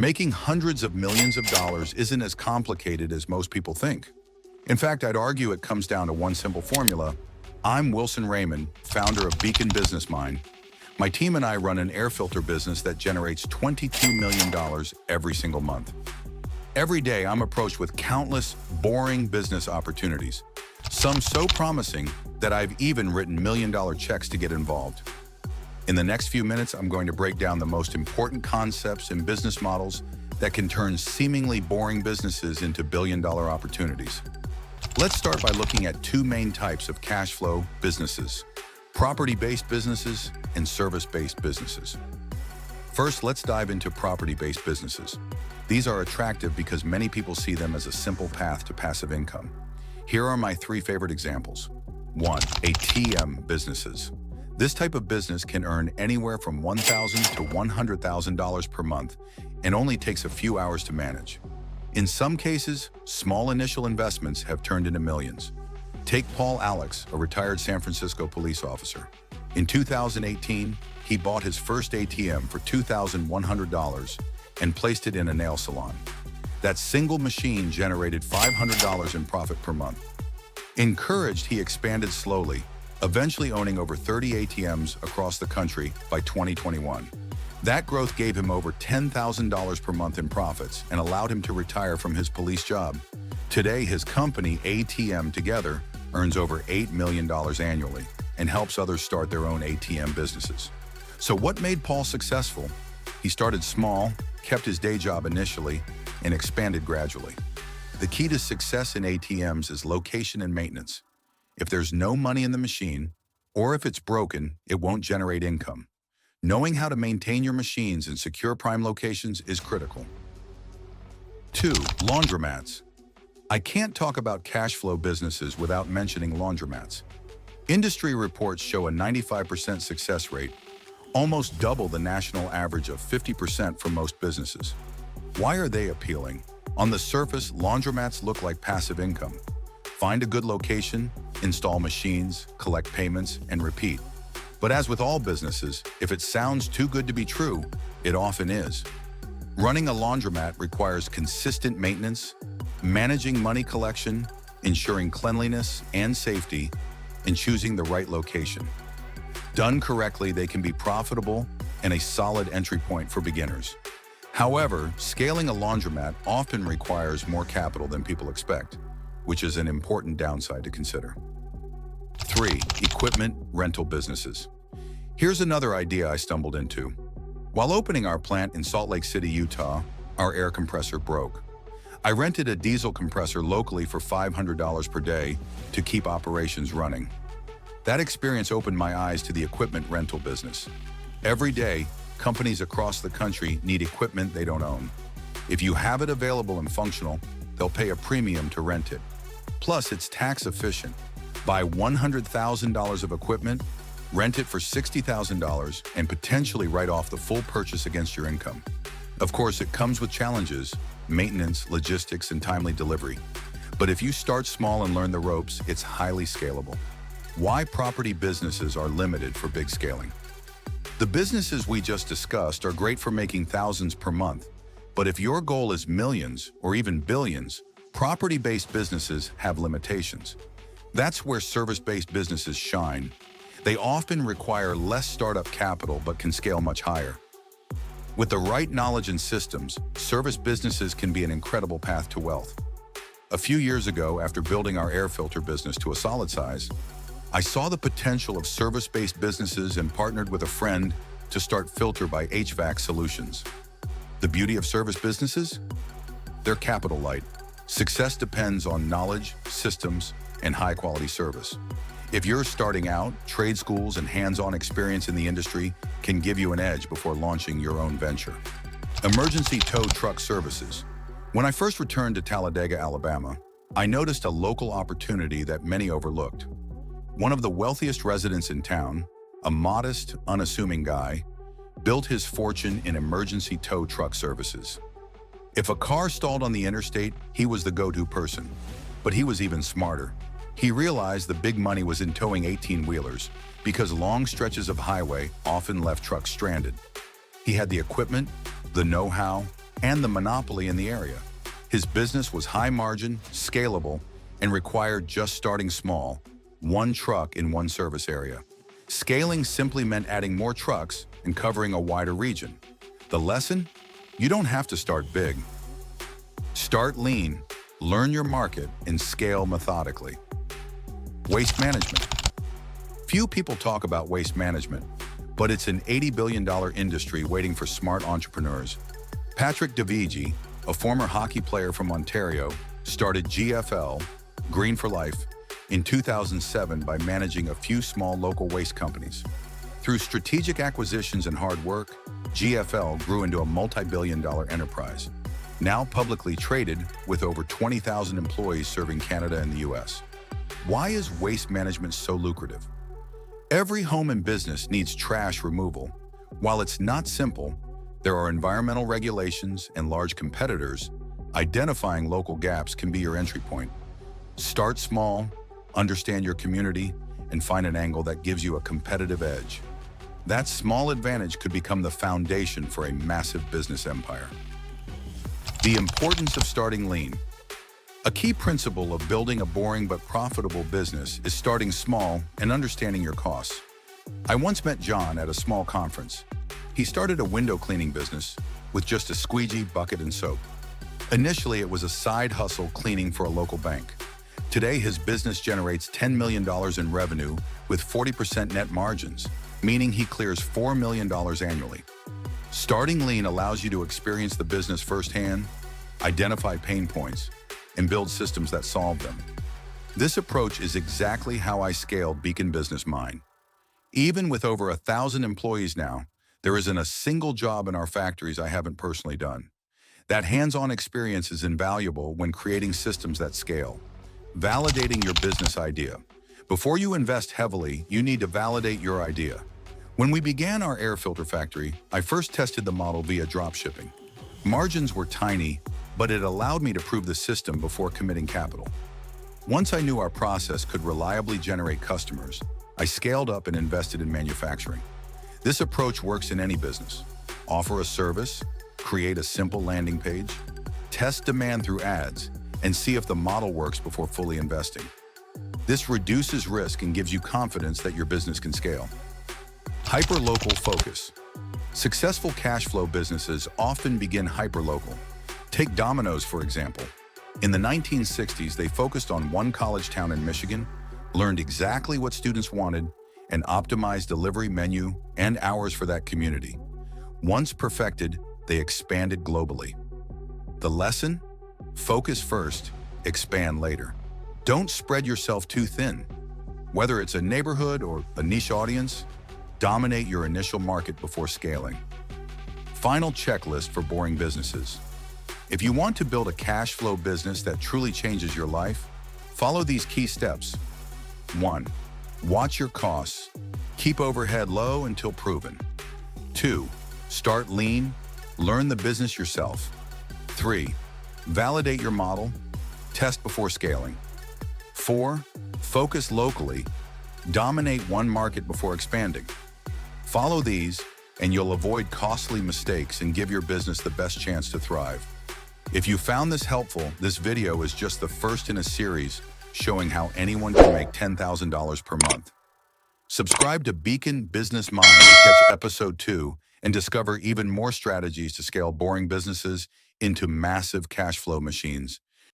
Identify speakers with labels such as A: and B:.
A: Making hundreds of millions of dollars isn't as complicated as most people think. In fact, I'd argue it comes down to one simple formula. I'm Wilson Raymond, founder of Beacon Business Mind. My team and I run an air filter business that generates $22 million every single month. Every day, I'm approached with countless, boring business opportunities, some so promising that I've even written million-dollar checks to get involved. In the next few minutes, I'm going to break down the most important concepts and business models that can turn seemingly boring businesses into billion-dollar opportunities. Let's start by looking at two main types of cash flow businesses: property-based businesses and service-based businesses. First, let's dive into property-based businesses. These are attractive because many people see them as a simple path to passive income. Here are my three favorite examples. 1. ATM businesses. This type of business can earn anywhere from $1,000 to $100,000 per month and only takes a few hours to manage. In some cases, small initial investments have turned into millions. Take Paul Alex, a retired San Francisco police officer. In 2018, he bought his first ATM for $2,100 and placed it in a nail salon. That single machine generated $500 in profit per month. Encouraged, he expanded slowly, eventually owning over 30 ATMs across the country by 2021. That growth gave him over $10,000 per month in profits and allowed him to retire from his police job. Today, his company, ATM Together, earns over $8 million annually and helps others start their own ATM businesses. So what made Paul successful? He started small, kept his day job initially, and expanded gradually. The key to success in ATMs is location and maintenance. If there's no money in the machine, or if it's broken, it won't generate income. Knowing how to maintain your machines in secure prime locations is critical. 2. Laundromats. I can't talk about cash flow businesses without mentioning laundromats. Industry reports show a 95% success rate, almost double the national average of 50% for most businesses. Why are they appealing? On the surface, laundromats look like passive income. Find a good location, install machines, collect payments, and repeat. But as with all businesses, if it sounds too good to be true, it often is. Running a laundromat requires consistent maintenance, managing money collection, ensuring cleanliness and safety, and choosing the right location. Done correctly, they can be profitable and a solid entry point for beginners. However, scaling a laundromat often requires more capital than people expect, which is an important downside to consider. 3. Equipment rental businesses. Here's another idea I stumbled into. While opening our plant in Salt Lake City, Utah, our air compressor broke. I rented a diesel compressor locally for $500 per day to keep operations running. That experience opened my eyes to the equipment rental business. Every day, companies across the country need equipment they don't own. If you have it available and functional, they'll pay a premium to rent it. Plus, it's tax efficient. Buy $100,000 of equipment, rent it for $60,000, and potentially write off the full purchase against your income. Of course, it comes with challenges: maintenance, logistics, and timely delivery. But if you start small and learn the ropes, it's highly scalable. Why property businesses are limited for big scaling. The businesses we just discussed are great for making thousands per month, but if your goal is millions or even billions, property-based businesses have limitations. That's where service-based businesses shine. They often require less startup capital but can scale much higher. With the right knowledge and systems, service businesses can be an incredible path to wealth. A few years ago, after building our air filter business to a solid size, I saw the potential of service-based businesses and partnered with a friend to start Filter by HVAC Solutions. The beauty of service businesses? They're capital light. Success depends on knowledge, systems, and high-quality service. If you're starting out, trade schools and hands-on experience in the industry can give you an edge before launching your own venture. Emergency tow truck services. When I first returned to Talladega, Alabama, I noticed a local opportunity that many overlooked. One of the wealthiest residents in town, a modest, unassuming guy, built his fortune in emergency tow truck services. If a car stalled on the interstate, he was the go-to person. But he was even smarter. He realized the big money was in towing 18-wheelers because long stretches of highway often left trucks stranded. He had the equipment, the know-how, and the monopoly in the area. His business was high margin, scalable, and required just starting small, one truck in one service area. Scaling simply meant adding more trucks and covering a wider region. The lesson? You don't have to start big. Start lean, learn your market, and scale methodically. Waste management. Few people talk about waste management, but it's an $80 billion industry waiting for smart entrepreneurs. Patrick Davigi, a former hockey player from Ontario, started GFL, Green for Life, in 2007 by managing a few small local waste companies. Through strategic acquisitions and hard work, GFL grew into a multi-billion-dollar enterprise, now publicly traded with over 20,000 employees serving Canada and the US. Why is waste management so lucrative? Every home and business needs trash removal. While it's not simple, there are environmental regulations and large competitors. Identifying local gaps can be your entry point. Start small, understand your community, and find an angle that gives you a competitive edge. That small advantage could become the foundation for a massive business empire. The importance of starting lean. A key principle of building a boring but profitable business is starting small and understanding your costs. I once met John at a small conference. He started a window cleaning business with just a squeegee, bucket, and soap. Initially, it was a side hustle cleaning for a local bank. Today, his business generates $10 million in revenue with 40% net margins, meaning he clears $4 million annually. Starting lean allows you to experience the business firsthand, identify pain points, and build systems that solve them. This approach is exactly how I scaled Beacon Business Mine. Even with over 1,000 employees now, there isn't a single job in our factories I haven't personally done. That hands-on experience is invaluable when creating systems that scale. Validating your business idea. Before you invest heavily, you need to validate your idea. When we began our air filter factory, I first tested the model via dropshipping. Margins were tiny, but it allowed me to prove the system before committing capital. Once I knew our process could reliably generate customers, I scaled up and invested in manufacturing. This approach works in any business. Offer a service, create a simple landing page, test demand through ads, and see if the model works before fully investing. This reduces risk and gives you confidence that your business can scale. Hyperlocal focus. Successful cash flow businesses often begin hyperlocal. Take Domino's, for example. In the 1960s, they focused on one college town in Michigan, learned exactly what students wanted, and optimized delivery menu and hours for that community. Once perfected, they expanded globally. The lesson? Focus first, expand later. Don't spread yourself too thin. Whether it's a neighborhood or a niche audience, dominate your initial market before scaling. Final checklist for boring businesses. If you want to build a cash flow business that truly changes your life, follow these key steps. 1. Watch your costs. Keep overhead low until proven. 2. Start lean. Learn the business yourself. 3. Validate your model. Test before scaling. 4. Focus locally. Dominate one market before expanding. Follow these, and you'll avoid costly mistakes and give your business the best chance to thrive. If you found this helpful, this video is just the first in a series showing how anyone can make $10,000 per month. Subscribe to Beacon Business Mind to catch episode 2 and discover even more strategies to scale boring businesses into massive cash flow machines.